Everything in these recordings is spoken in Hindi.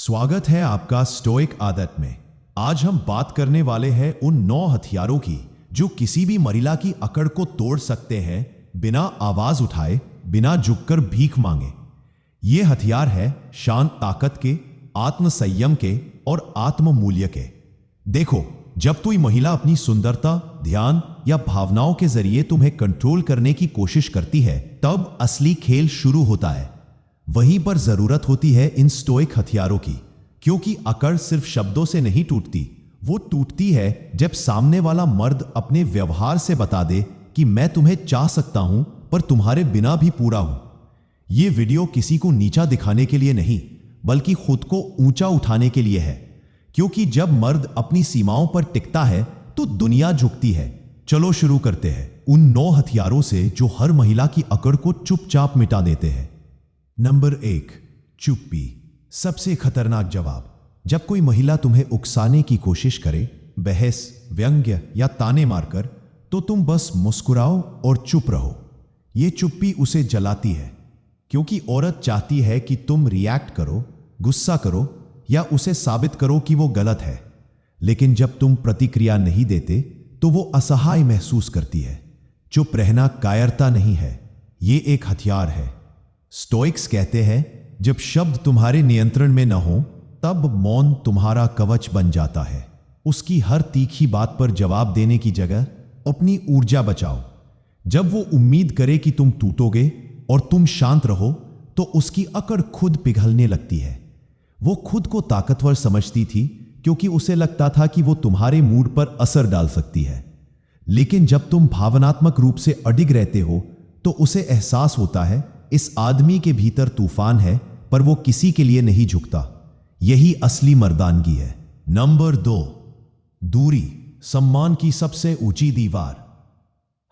स्वागत है आपका स्टोइक आदत में। आज हम बात करने वाले हैं उन 9 हथियारों की जो किसी भी महिला की अकड़ को तोड़ सकते हैं, बिना आवाज उठाए, बिना झुककर भीख मांगे। ये हथियार है शांत ताकत के, आत्म संयम के और आत्म मूल्य के। देखो, जब कोई महिला अपनी सुंदरता, ध्यान या भावनाओं के जरिए तुम्हें कंट्रोल करने की कोशिश करती है, तब असली खेल शुरू होता है। वहीं पर जरूरत होती है इन स्टोइक हथियारों की, क्योंकि अकड़ सिर्फ शब्दों से नहीं टूटती, वो टूटती है जब सामने वाला मर्द अपने व्यवहार से बता दे कि मैं तुम्हें चाह सकता हूं, पर तुम्हारे बिना भी पूरा हूं। ये वीडियो किसी को नीचा दिखाने के लिए नहीं, बल्कि खुद को ऊंचा उठाने के लिए है, क्योंकि जब मर्द अपनी सीमाओं पर टिकता है तो दुनिया झुकती है। चलो शुरू करते हैं उन 9 हथियारों से जो हर महिला की अकड़ को चुपचाप मिटा देते हैं। नंबर 1, चुप्पी। सबसे खतरनाक जवाब। जब कोई महिला तुम्हें उकसाने की कोशिश करे, बहस, व्यंग्य या ताने मारकर, तो तुम बस मुस्कुराओ और चुप रहो। यह चुप्पी उसे जलाती है, क्योंकि औरत चाहती है कि तुम रिएक्ट करो, गुस्सा करो या उसे साबित करो कि वो गलत है। लेकिन जब तुम प्रतिक्रिया नहीं देते तो वो असहाय महसूस करती है। चुप रहना कायरता नहीं है, ये एक हथियार है। स्टोइक्स कहते हैं, जब शब्द तुम्हारे नियंत्रण में न हो, तब मौन तुम्हारा कवच बन जाता है। उसकी हर तीखी बात पर जवाब देने की जगह अपनी ऊर्जा बचाओ। जब वो उम्मीद करे कि तुम टूटोगे और तुम शांत रहो, तो उसकी अकड़ खुद पिघलने लगती है। वो खुद को ताकतवर समझती थी, क्योंकि उसे लगता था कि वो तुम्हारे मूड पर असर डाल सकती है। लेकिन जब तुम भावनात्मक रूप से अडिग रहते हो, तो उसे एहसास होता है इस आदमी के भीतर तूफान है, पर वो किसी के लिए नहीं झुकता। यही असली मर्दानगी है। नंबर 2, दूरी। सम्मान की सबसे ऊंची दीवार।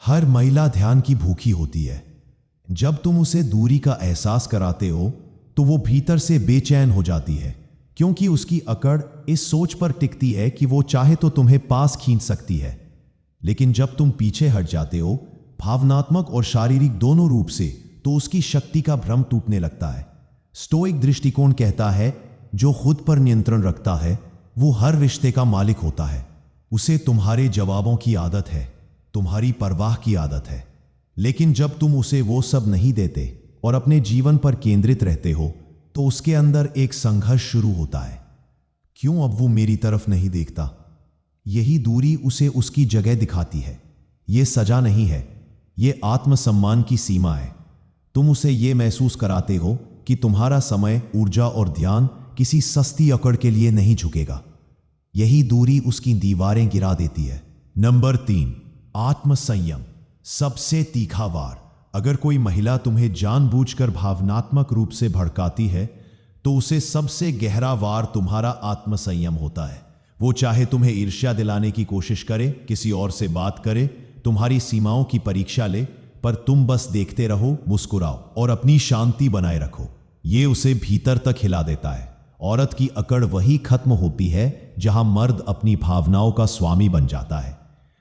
हर महिला ध्यान की भूखी होती है। जब तुम उसे दूरी का एहसास कराते हो, तो वो भीतर से बेचैन हो जाती है, क्योंकि उसकी अकड़ इस सोच पर टिकती है कि वो चाहे तो तुम्हें पास खींच सकती है। लेकिन जब तुम पीछे हट जाते हो, भावनात्मक और शारीरिक दोनों रूप से, तो उसकी शक्ति का भ्रम टूटने लगता है। स्टोइक दृष्टिकोण कहता है, जो खुद पर नियंत्रण रखता है वो हर रिश्ते का मालिक होता है। उसे तुम्हारे जवाबों की आदत है, तुम्हारी परवाह की आदत है। लेकिन जब तुम उसे वो सब नहीं देते और अपने जीवन पर केंद्रित रहते हो, तो उसके अंदर एक संघर्ष शुरू होता है। क्यों अब वो मेरी तरफ नहीं देखता? यही दूरी उसे उसकी जगह दिखाती है। ये सजा नहीं है, ये आत्मसम्मान की सीमा है। तुम उसे ये महसूस कराते हो कि तुम्हारा समय, ऊर्जा और ध्यान किसी सस्ती अकड़ के लिए नहीं झुकेगा। यही दूरी उसकी दीवारें गिरा देती है। नंबर 3, आत्मसंयम। सबसे तीखा वार। अगर कोई महिला तुम्हें जानबूझकर भावनात्मक रूप से भड़काती है, तो उसे सबसे गहरा वार तुम्हारा आत्मसंयम होता है। वो चाहे तुम्हें ईर्ष्या दिलाने की कोशिश करे, किसी और से बात करे, तुम्हारी सीमाओं की परीक्षा ले, पर तुम बस देखते रहो, मुस्कुराओ और अपनी शांति बनाए रखो। ये उसे भीतर तक हिला देता है। औरत की अकड़ वही खत्म होती है जहां मर्द अपनी भावनाओं का स्वामी बन जाता है।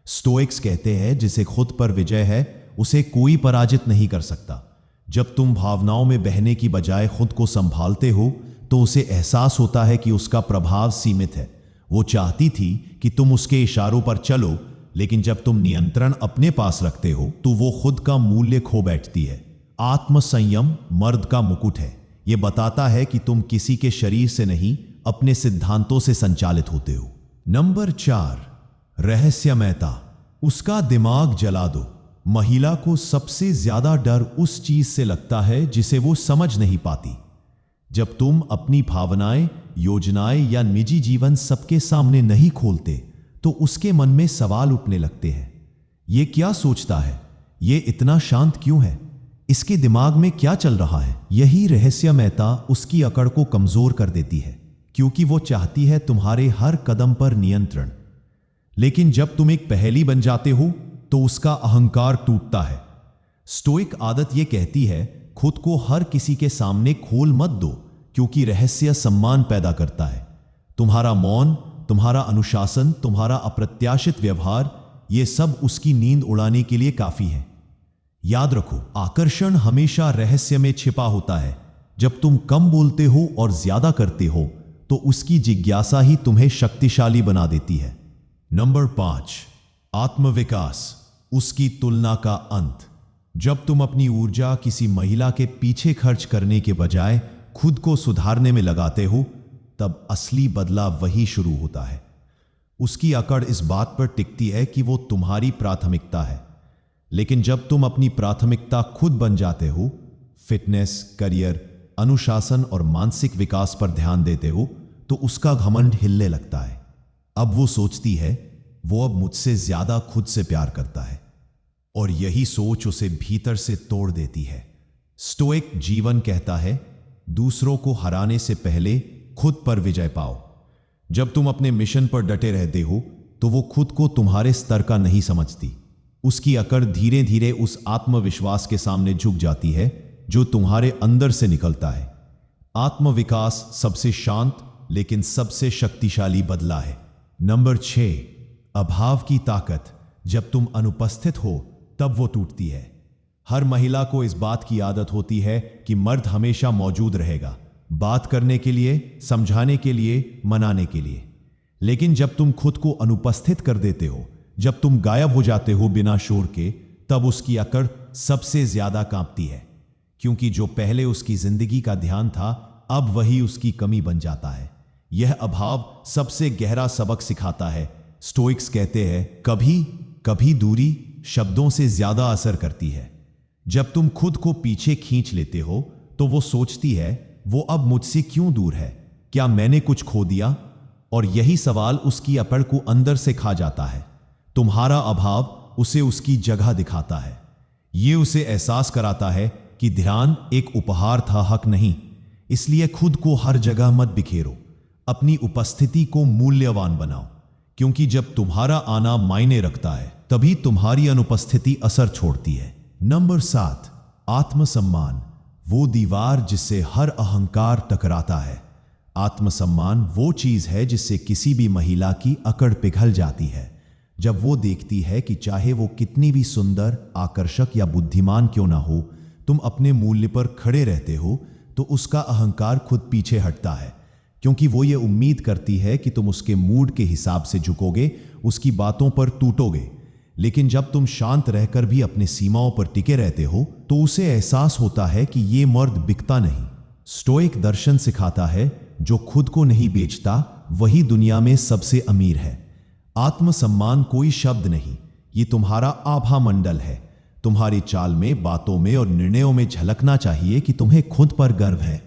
स्टोइक्स कहते हैं, जिसे खुद पर विजय है, उसे कोई पराजित नहीं कर सकता। जब तुम भावनाओं में बहने की बजाय खुद को संभालते हो, तो उसे एहसास होता है कि उसका प्रभाव सीमित है। वो चाहती थी कि तुम उसके इशारों पर चलो, लेकिन जब तुम नियंत्रण अपने पास रखते हो, तो वो खुद का मूल्य खो बैठती है। आत्मसंयम मर्द का मुकुट है। ये बताता है कि तुम किसी के शरीर से नहीं, अपने सिद्धांतों से संचालित होते हो। नंबर 4, रहस्यमयता। उसका दिमाग जला दो। महिला को सबसे ज्यादा डर उस चीज से लगता है जिसे वो समझ नहीं पाती। जब तुम अपनी भावनाएं, योजनाएं या निजी जीवन सबके सामने नहीं खोलते, तो उसके मन में सवाल उठने लगते हैं। ये क्या सोचता है? ये इतना शांत क्यों है? इसके दिमाग में क्या चल रहा है? यही रहस्यमयता उसकी अकड़ को कमजोर कर देती है, क्योंकि वो चाहती है तुम्हारे हर कदम पर नियंत्रण। लेकिन जब तुम एक पहेली बन जाते हो, तो उसका अहंकार टूटता है। स्टोइक आदत ये कहती है, खुद को हर किसी के सामने खोल मत दो, क्योंकि रहस्य सम्मान पैदा करता है। तुम्हारा मौन, तुम्हारा अनुशासन, तुम्हारा अप्रत्याशित व्यवहार, ये सब उसकी नींद उड़ाने के लिए काफी है। याद रखो, आकर्षण हमेशा रहस्य में छिपा होता है। जब तुम कम बोलते हो और ज्यादा करते हो, तो उसकी जिज्ञासा ही तुम्हें शक्तिशाली बना देती है। नंबर 5, आत्मविकास, उसकी तुलना का अंत। जब तुम अपनी ऊर्जा किसी महिला के पीछे खर्च करने के बजाय खुद को सुधारने में लगाते हो, तब असली बदलाव वही शुरू होता है। उसकी अकड़ इस बात पर टिकती है कि वो तुम्हारी प्राथमिकता है, लेकिन जब तुम अपनी प्राथमिकता खुद बन जाते हो, फिटनेस, करियर, अनुशासन और मानसिक विकास पर ध्यान देते हो, तो उसका घमंड हिलने लगता है। अब वो सोचती है वो अब मुझसे ज्यादा खुद से प्यार करता है, और यही सोच उसे भीतर से तोड़ देती है। स्टोइक जीवन कहता है, दूसरों को हराने से पहले खुद पर विजय पाओ। जब तुम अपने मिशन पर डटे रहते हो, तो वो खुद को तुम्हारे स्तर का नहीं समझती। उसकी अकड़ धीरे धीरे उस आत्मविश्वास के सामने झुक जाती है जो तुम्हारे अंदर से निकलता है। आत्मविकास सबसे शांत लेकिन सबसे शक्तिशाली बदला है। नंबर 6, अभाव की ताकत। जब तुम अनुपस्थित हो तब वो टूटती है। हर महिला को इस बात की आदत होती है कि मर्द हमेशा मौजूद रहेगा, बात करने के लिए, समझाने के लिए, मनाने के लिए। लेकिन जब तुम खुद को अनुपस्थित कर देते हो, जब तुम गायब हो जाते हो बिना शोर के, तब उसकी अकड़ सबसे ज्यादा कांपती है, क्योंकि जो पहले उसकी जिंदगी का ध्यान था, अब वही उसकी कमी बन जाता है। यह अभाव सबसे गहरा सबक सिखाता है। स्टोइक्स कहते हैं, कभी कभी दूरी शब्दों से ज्यादा असर करती है। जब तुम खुद को पीछे खींच लेते हो, तो वो सोचती है, वो अब मुझसे क्यों दूर है? क्या मैंने कुछ खो दिया? और यही सवाल उसकी अकड़ को अंदर से खा जाता है। तुम्हारा अभाव उसे उसकी जगह दिखाता है। ये उसे एहसास कराता है कि ध्यान एक उपहार था, हक नहीं। इसलिए खुद को हर जगह मत बिखेरो, अपनी उपस्थिति को मूल्यवान बनाओ, क्योंकि जब तुम्हारा आना मायने रखता है, तभी तुम्हारी अनुपस्थिति असर छोड़ती है। नंबर 7, आत्मसम्मान, वो दीवार जिससे हर अहंकार टकराता है। आत्मसम्मान वो चीज है जिससे किसी भी महिला की अकड़ पिघल जाती है। जब वो देखती है कि चाहे वो कितनी भी सुंदर, आकर्षक या बुद्धिमान क्यों ना हो, तुम अपने मूल्य पर खड़े रहते हो, तो उसका अहंकार खुद पीछे हटता है, क्योंकि वो ये उम्मीद करती है कि तुम उसके मूड के हिसाब से झुकोगे, उसकी बातों पर टूटोगे। लेकिन जब तुम शांत रहकर भी अपने सीमाओं पर टिके रहते हो, तो उसे एहसास होता है कि ये मर्द बिकता नहीं। स्टोइक दर्शन सिखाता है, जो खुद को नहीं बेचता वही दुनिया में सबसे अमीर है। आत्मसम्मान कोई शब्द नहीं, ये तुम्हारा आभा मंडल है। तुम्हारी चाल में, बातों में और निर्णयों में झलकना चाहिए कि तुम्हें खुद पर गर्व है।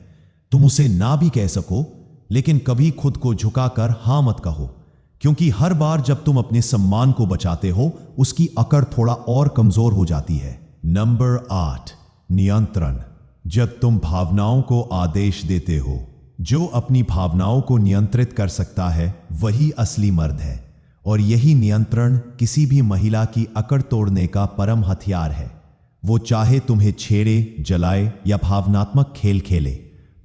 तुम उसे ना भी कह सको, लेकिन कभी खुद को झुकाकर हां मत कहो, क्योंकि हर बार जब तुम अपने सम्मान को बचाते हो, उसकी अकड़ थोड़ा और कमजोर हो जाती है। नंबर 8, नियंत्रण। जब तुम भावनाओं को आदेश देते हो, जो अपनी भावनाओं को नियंत्रित कर सकता है वही असली मर्द है। और यही नियंत्रण किसी भी महिला की अकड़ तोड़ने का परम हथियार है। वो चाहे तुम्हें छेड़े, जलाए या भावनात्मक खेल खेले,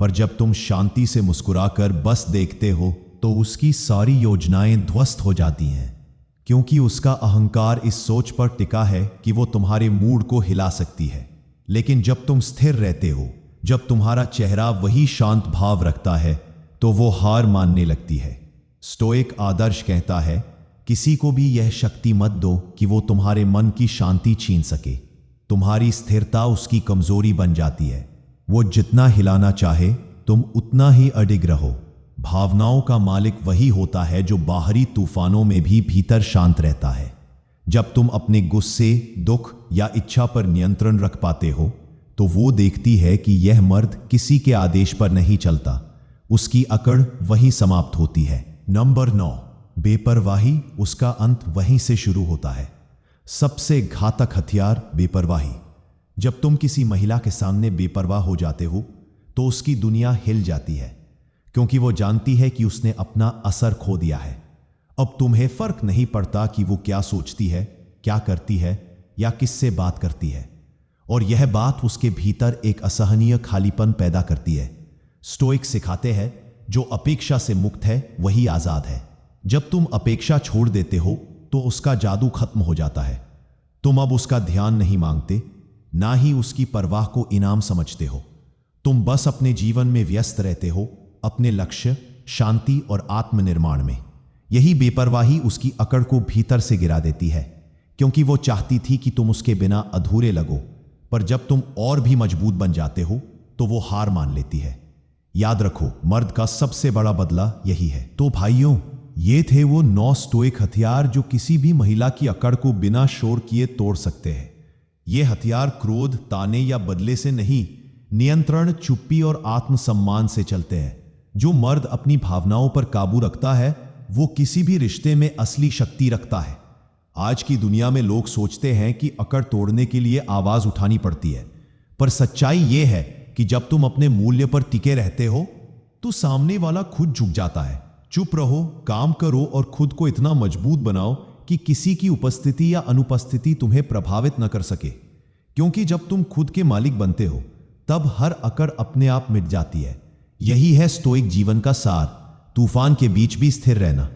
पर जब तुम शांति से मुस्कुराकर बस देखते हो, तो उसकी सारी योजनाएं ध्वस्त हो जाती हैं, क्योंकि उसका अहंकार इस सोच पर टिका है कि वो तुम्हारे मूड को हिला सकती है। लेकिन जब तुम स्थिर रहते हो, जब तुम्हारा चेहरा वही शांत भाव रखता है, तो वो हार मानने लगती है। स्टोइक आदर्श कहता है, किसी को भी यह शक्ति मत दो कि वो तुम्हारे मन की शांति छीन सके। तुम्हारी स्थिरता उसकी कमजोरी बन जाती है। वो जितना हिलाना चाहे, तुम उतना ही अडिग रहो। भावनाओं का मालिक वही होता है जो बाहरी तूफानों में भी भीतर शांत रहता है। जब तुम अपने गुस्से, दुख या इच्छा पर नियंत्रण रख पाते हो, तो वो देखती है कि यह मर्द किसी के आदेश पर नहीं चलता। उसकी अकड़ वहीं समाप्त होती है। नंबर 9, बेपरवाही, उसका अंत वहीं से शुरू होता है। सबसे घातक हथियार बेपरवाही। जब तुम किसी महिला के सामने बेपरवाह हो जाते हो, तो उसकी दुनिया हिल जाती है, क्योंकि वो जानती है कि उसने अपना असर खो दिया है। अब तुम्हें फर्क नहीं पड़ता कि वो क्या सोचती है, क्या करती है या किससे बात करती है, और यह बात उसके भीतर एक असहनीय खालीपन पैदा करती है। स्टोइक सिखाते हैं, जो अपेक्षा से मुक्त है वही आजाद है। जब तुम अपेक्षा छोड़ देते हो, तो उसका जादू खत्म हो जाता है। तुम अब उसका ध्यान नहीं मांगते, ना ही उसकी परवाह को इनाम समझते हो। तुम बस अपने जीवन में व्यस्त रहते हो, अपने लक्ष्य, शांति और आत्मनिर्माण में। यही बेपरवाही उसकी अकड़ को भीतर से गिरा देती है, क्योंकि वो चाहती थी कि तुम उसके बिना अधूरे लगो, पर जब तुम और भी मजबूत बन जाते हो तो वो हार मान लेती है। याद रखो, मर्द का सबसे बड़ा बदला यही है। तो भाइयों, ये थे वो 9 स्टोइक हथियार जो किसी भी महिला की अकड़ को बिना शोर किए तोड़ सकते हैं। ये हथियार क्रोध, ताने या बदले से नहीं, नियंत्रण, चुप्पी और आत्मसम्मान से चलते हैं। जो मर्द अपनी भावनाओं पर काबू रखता है वो किसी भी रिश्ते में असली शक्ति रखता है। आज की दुनिया में लोग सोचते हैं कि अकड़ तोड़ने के लिए आवाज उठानी पड़ती है, पर सच्चाई यह है कि जब तुम अपने मूल्य पर टिके रहते हो तो सामने वाला खुद झुक जाता है। चुप रहो, काम करो और खुद को इतना मजबूत बनाओ कि किसी की उपस्थिति या अनुपस्थिति तुम्हें प्रभावित न कर सके, क्योंकि जब तुम खुद के मालिक बनते हो तब हर अकड़ अपने आप मिट जाती है। यही है स्टोइक जीवन का सार, तूफान के बीच भी स्थिर रहना।